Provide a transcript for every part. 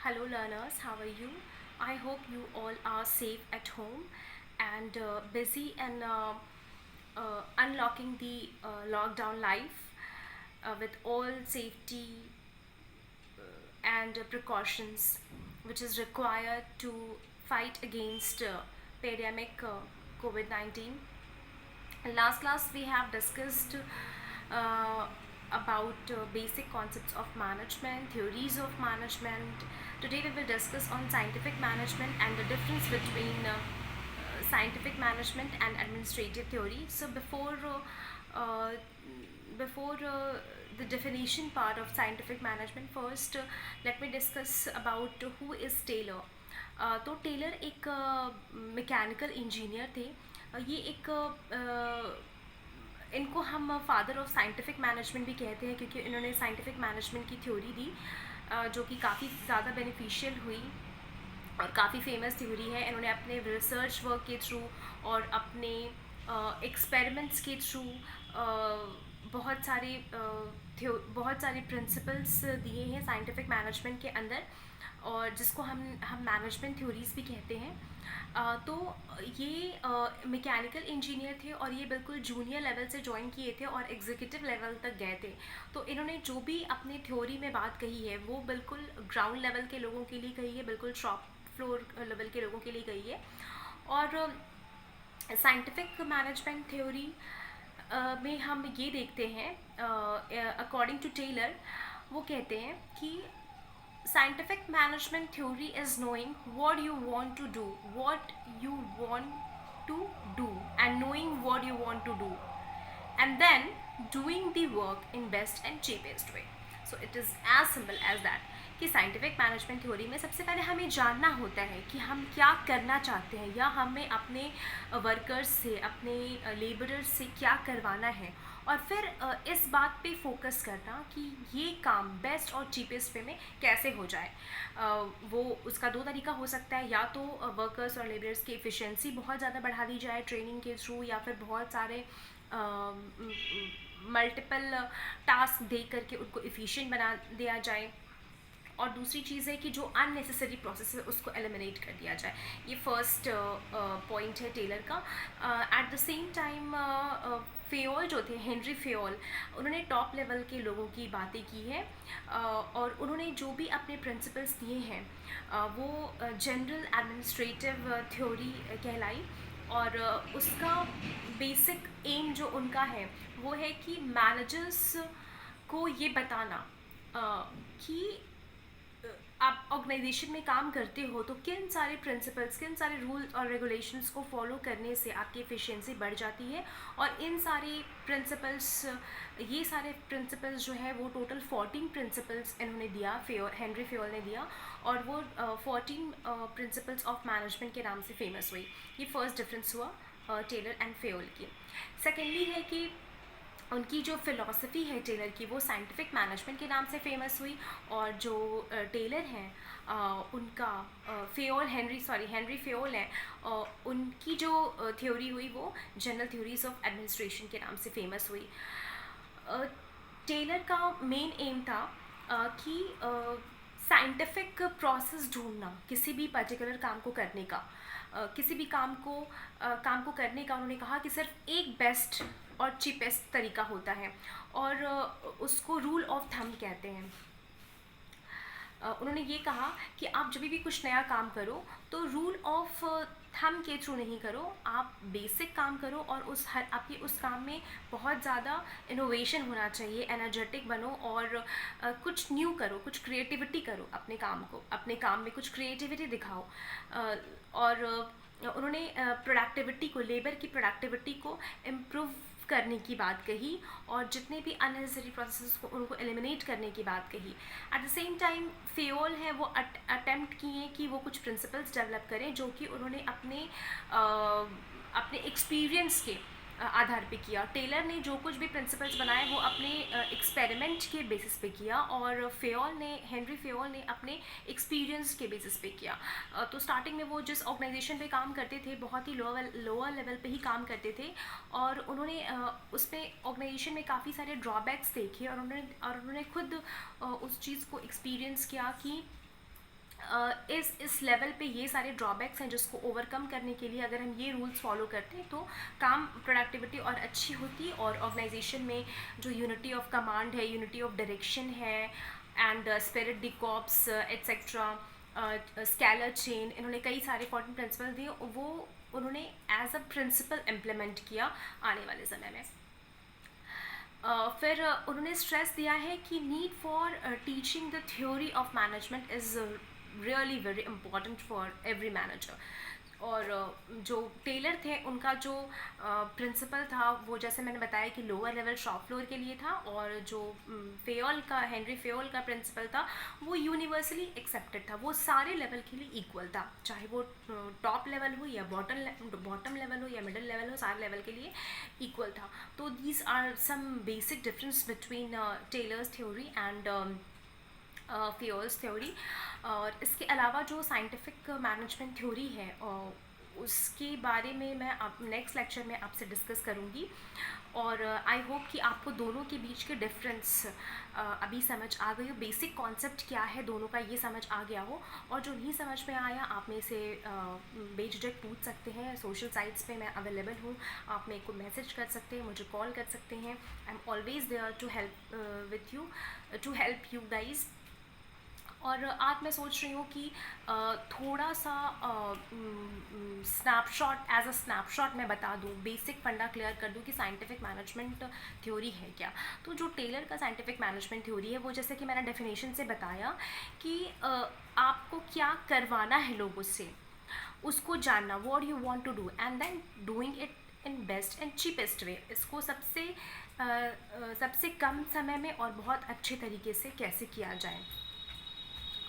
Hello, learners, how are you? I hope you all are safe at home and busy and unlocking the lockdown life with all safety and precautions which is required to fight against pandemic COVID 19. Last class we have discussed uh, about basic concepts of management, theories of management. Today we will discuss on scientific management and the difference between scientific management and administrative theory. So before the definition part of scientific management, first let me discuss about who is Taylor. तो Taylor एक mechanical engineer थे। ये एक इनको हम father of scientific management भी कहते हैं क्योंकि इन्होंने साइंटिफिक मैनेजमेंट की थ्योरी दी जो कि काफ़ी ज़्यादा बेनिफिशियल हुई और काफ़ी फेमस थ्योरी है। इन्होंने अपने रिसर्च वर्क के थ्रू और अपने एक्सपेरिमेंट्स के थ्रू बहुत सारे प्रिंसिपल्स दिए हैं साइंटिफिक मैनेजमेंट के अंदर और जिसको हम मैनेजमेंट थ्योरीज भी कहते हैं। तो ये मैकेनिकल इंजीनियर थे और ये बिल्कुल जूनियर लेवल से ज्वाइन किए थे और एग्जीक्यूटिव लेवल तक गए थे। तो इन्होंने जो भी अपने थ्योरी में बात कही है वो बिल्कुल ग्राउंड लेवल के लोगों के लिए कही है, बिल्कुल शॉप फ्लोर लेवल के लोगों के लिए कही है। और साइंटिफिक मैनेजमेंट थ्योरी में हम ये देखते हैं, अकॉर्डिंग टू टेलर वो कहते हैं कि scientific management theory is knowing what you want to do, what you want to do, and knowing what you want to do, and then doing the work in best and cheapest way. So it is as simple as that कि scientific management theory में सबसे पहले हमें जानना होता है कि हम क्या करना चाहते हैं या हमें अपने वर्कर्स से, अपने लेबरर्स से क्या करवाना है और फिर इस बात पे फोकस करना कि ये काम बेस्ट और चीपेस्ट वे में कैसे हो जाए। वो उसका दो तरीका हो सकता है, या तो वर्कर्स और लेबरर्स की एफिशिएंसी बहुत ज़्यादा बढ़ा दी जाए ट्रेनिंग के थ्रू, या फिर बहुत सारे मल्टीपल टास्क दे करके उनको एफिशिएंट बना दिया जाए। और दूसरी चीज़ है कि जो अननेसेसरी प्रोसेस है उसको एलिमिनेट कर दिया जाए। ये फर्स्ट पॉइंट है टेलर का। At the same time Fayol जो थे, हेनरी फेयोल, उन्होंने टॉप लेवल के लोगों की बातें की है और उन्होंने जो भी अपने प्रिंसिपल्स दिए हैं वो जनरल एडमिनिस्ट्रेटिव थ्योरी कहलाई। और उसका बेसिक एम जो उनका है वो है कि मैनेजर्स को ये बताना कि आप ऑर्गेनाइजेशन में काम करते हो तो किन सारे प्रिंसिपल्स, किन सारे रूल्स और रेगुलेशंस को फॉलो करने से आपकी एफिशिएंसी बढ़ जाती है। और इन सारे प्रिंसिपल्स, ये सारे प्रिंसिपल्स जो है वो टोटल 14 प्रिंसिपल्स इन्होंने दिया, हेनरी फेयोल ने दिया, और वो 14 प्रिंसिपल्स ऑफ मैनेजमेंट के नाम से फेमस हुई। ये फर्स्ट डिफरेंस हुआ टेलर एंड फेयोल की। सेकेंडली है कि उनकी जो फ़िलॉसफी है टेलर की वो साइंटिफिक मैनेजमेंट के नाम से फेमस हुई। और जो टेलर हैं उनका हेनरी फेयोल हैं, उनकी जो थ्योरी हुई वो जनरल थ्योरीज ऑफ एडमिनिस्ट्रेशन के नाम से फेमस हुई। टेलर का मेन एम था कि साइंटिफिक प्रोसेस ढूंढना किसी भी पर्टिकुलर काम को करने का, किसी भी काम को करने का उन्होंने कहा कि सिर्फ एक बेस्ट और चीपेस्ट तरीका होता है और उसको रूल ऑफ थंब कहते हैं। उन्होंने ये कहा कि आप जब भी कुछ नया काम करो तो रूल ऑफ थंब के थ्रू नहीं करो, आप बेसिक काम करो और आपके उस काम में बहुत ज़्यादा इनोवेशन होना चाहिए, एनर्जेटिक बनो और कुछ न्यू करो, कुछ क्रिएटिविटी करो, अपने काम में कुछ क्रिएटिविटी दिखाओ। और उन्होंने प्रोडक्टिविटी को, लेबर की प्रोडक्टिविटी को इम्प्रूव करने की बात कही और जितने भी अननेसेसरी प्रोसेस को उनको एलिमिनेट करने की बात कही। At the same time Fayol है वो अटेम्प्ट किए कि वो कुछ प्रिंसिपल्स डेवलप करें जो कि उन्होंने अपने एक्सपीरियंस के आधार पे किया। टेलर ने जो कुछ भी प्रिंसिपल्स बनाए वो अपने एक्सपेरिमेंट के बेसिस पे किया और हेनरी फेयोल ने अपने एक्सपीरियंस के बेसिस पे किया। तो स्टार्टिंग में वो जिस ऑर्गेनाइजेशन पे काम करते थे बहुत ही लोअर लेवल पे ही काम करते थे और उन्होंने उसमें ऑर्गेनाइजेशन में काफ़ी सारे ड्रॉबैक्स देखे और उन्होंने खुद उस चीज़ को एक्सपीरियंस किया कि इस लेवल पे ये सारे ड्रॉबैक्स हैं जिसको ओवरकम करने के लिए अगर हम ये रूल्स फॉलो करते हैं तो काम प्रोडक्टिविटी और अच्छी होती, और ऑर्गेनाइजेशन में जो यूनिटी ऑफ कमांड है, यूनिटी ऑफ डायरेक्शन है, and spirit de corps etcetera, scalar chain, इन्होंने कई सारे 14 प्रिंसिपल दिए, वो उन्होंने एज अ प्रिंसिपल इम्प्लीमेंट किया आने वाले समय में। फिर उन्होंने स्ट्रेस दिया है कि need for teaching the theory of management is really very important for every manager. और जो टेलर थे उनका जो प्रिंसिपल था वो जैसे मैंने बताया कि लोअर लेवल शॉप फ्लोर के लिए था, और जो फेयोल का, हेनरी फेयोल का प्रिंसिपल था वो यूनिवर्सली एक्सेप्टेड था, वो सारे लेवल के लिए इक्वल था, चाहे वो टॉप लेवल हो या बॉटम लेवल हो या मिडिल लेवल हो, सारे लेवल के लिए इक्वल था। तो these are some basic difference between Taylor's theory and Fayol's theory. और इसके अलावा जो साइंटिफिक मैनेजमेंट थ्योरी है उसके बारे में मैं नेक्स्ट लेक्चर में आपसे डिस्कस करूँगी, और आई होप कि आपको दोनों के बीच के डिफरेंस अभी समझ आ गई हो, बेसिक कॉन्सेप्ट क्या है दोनों का ये समझ आ गया हो, और जो नहीं समझ में आया आप में से बेझिझक पूछ सकते हैं। सोशल साइट्स पे मैं अवेलेबल हूँ, आप मेरे को मैसेज कर सकते हैं, मुझे कॉल कर सकते हैं। I am always there to help with you, to help you guys. और आज मैं सोच रही हूँ कि थोड़ा सा स्नैपशॉट, एज अ स्नैपशॉट मैं बता दूँ, बेसिक फंडा क्लियर कर दूँ कि साइंटिफिक मैनेजमेंट थ्योरी है क्या। तो जो टेलर का साइंटिफिक मैनेजमेंट थ्योरी है वो, जैसे कि मैंने डेफिनेशन से बताया कि आपको क्या करवाना है लोगों से, उसको जानना, what you want to do, and then doing it in best and cheapest way. इसको सबसे कम समय में और बहुत अच्छे तरीके से कैसे किया जाए,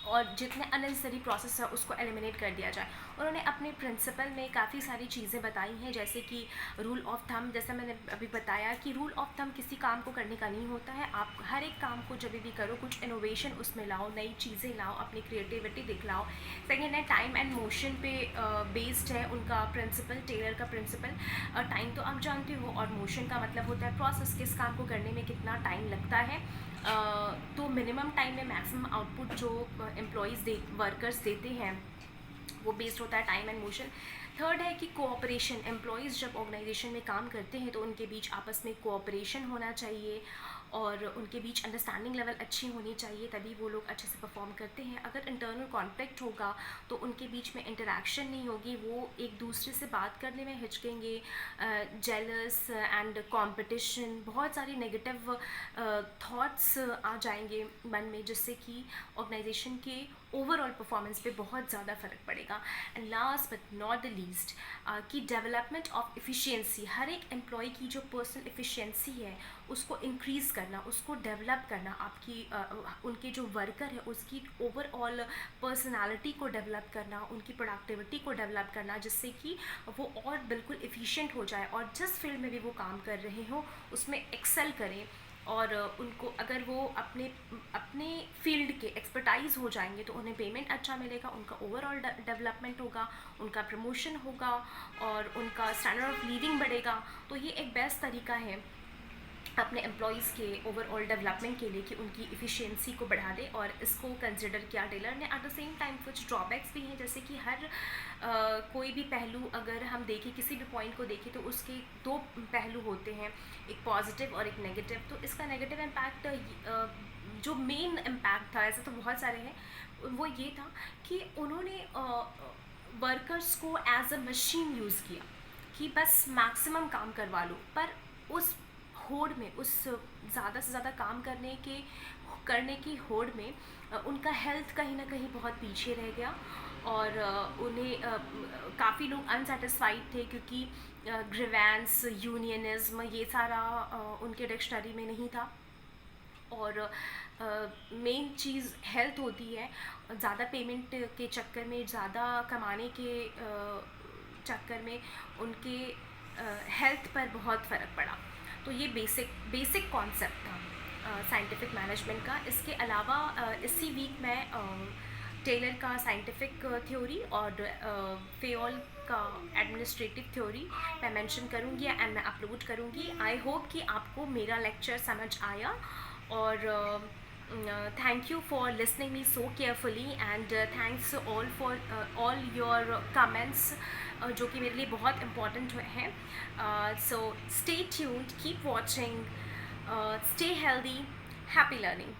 और जितने अननेसेसरी प्रोसेस है उसको एलिमिनेट कर दिया जाए। उन्होंने अपने प्रिंसिपल में काफ़ी सारी चीज़ें बताई हैं, जैसे कि रूल ऑफ थंब, जैसे मैंने अभी बताया कि रूल ऑफ थंब किसी काम को करने का नहीं होता है। आप हर एक काम को जब भी करो कुछ इनोवेशन उसमें लाओ, नई चीज़ें लाओ, अपनी क्रिएटिविटी दिखलाओ। सेकेंड है टाइम एंड मोशन पे बेस्ड है उनका प्रिंसिपल, टेलर का प्रिंसिपल। टाइम तो आप जानते हो, और मोशन का मतलब होता है प्रोसेस, किस काम को करने में कितना टाइम लगता है। तो मिनिमम टाइम में मैक्सिमम आउटपुट जो एम्प्लॉयज़ वर्कर्स देते हैं वो बेस्ड होता है टाइम एंड मोशन। थर्ड है कि कोऑपरेशन, एम्प्लॉयज़ जब ऑर्गेनाइजेशन में काम करते हैं तो उनके बीच आपस में कोऑपरेशन होना चाहिए, और उनके बीच अंडरस्टैंडिंग लेवल अच्छी होनी चाहिए, तभी वो लोग अच्छे से परफॉर्म करते हैं। अगर इंटरनल कॉन्फ्लिक्ट होगा तो उनके बीच में इंटरेक्शन नहीं होगी, वो एक दूसरे से बात करने में हिचकेंगे, जेलस एंड कंपटीशन, बहुत सारी नेगेटिव थॉट्स आ जाएंगे मन में, जिससे कि ऑर्गेनाइजेशन के ओवरऑल परफॉर्मेंस पे बहुत ज़्यादा फ़र्क पड़ेगा। And last but not the least कि डेवलपमेंट ऑफ एफिशिएंसी, हर एक एम्प्लॉय की जो पर्सनल एफिशिएंसी है उसको इंक्रीज़ करना, उसको डेवलप करना, आपकी उनके जो वर्कर है उसकी ओवरऑल पर्सनालिटी को डेवलप करना, उनकी प्रोडक्टिविटी को डेवलप करना, जिससे कि वो और बिल्कुल एफिशिएंट हो जाए, और जिस फील्ड में भी वो काम कर रहे हो उसमें एक्सेल करें। और उनको अगर वो अपने फील्ड के एक्सपर्टाइज हो जाएंगे तो उन्हें पेमेंट अच्छा मिलेगा, उनका ओवरऑल डेवलपमेंट होगा, उनका प्रमोशन होगा, और उनका स्टैंडर्ड ऑफ लिविंग बढ़ेगा। तो ये एक बेस्ट तरीका है अपने एम्प्लॉयज़ के ओवरऑल डेवलपमेंट के लिए कि उनकी इफ़िशियंसी को बढ़ा दे, और इसको कंसिडर किया टेलर ने। एट द सेम टाइम कुछ ड्रॉबैक्स भी हैं, जैसे कि हर कोई भी पहलू अगर हम देखें, किसी भी पॉइंट को देखें तो उसके दो पहलू होते हैं, एक पॉजिटिव और एक नेगेटिव। तो इसका नेगेटिव इम्पैक्ट, जो मेन इम्पैक्ट था, ऐसे तो बहुत सारे हैं, वो ये था कि उन्होंने वर्कर्स को एज अ मशीन यूज़ किया कि बस मैक्सिमम काम करवा लो, पर उस होड़ में, उस ज़्यादा से ज़्यादा काम करने की होड़ में उनका हेल्थ कहीं ना कहीं बहुत पीछे रह गया, और उन्हें काफ़ी लोग अनसेटिस्फाइड थे, क्योंकि ग्रीवेंस, यूनियनिज्म, ये सारा उनके डिक्शनरी में नहीं था। और मेन चीज़ हेल्थ होती है, ज़्यादा पेमेंट के चक्कर में, ज़्यादा कमाने के चक्कर में उनके हेल्थ पर बहुत फ़र्क पड़ा। तो ये बेसिक कॉन्सेप्ट था साइंटिफिक मैनेजमेंट का। इसके अलावा इसी वीक मैं टेलर का साइंटिफिक थ्योरी और फेयोल का एडमिनिस्ट्रेटिव थ्योरी मैं मेंशन करूँगी एंड मैं अपलोड करूँगी। आई होप कि आपको मेरा लेक्चर समझ आया, और Thank you for listening me so carefully, and thanks all for all your comments, जो कि मेरे लिए बहुत important हैं. So stay tuned, keep watching, stay healthy, happy learning.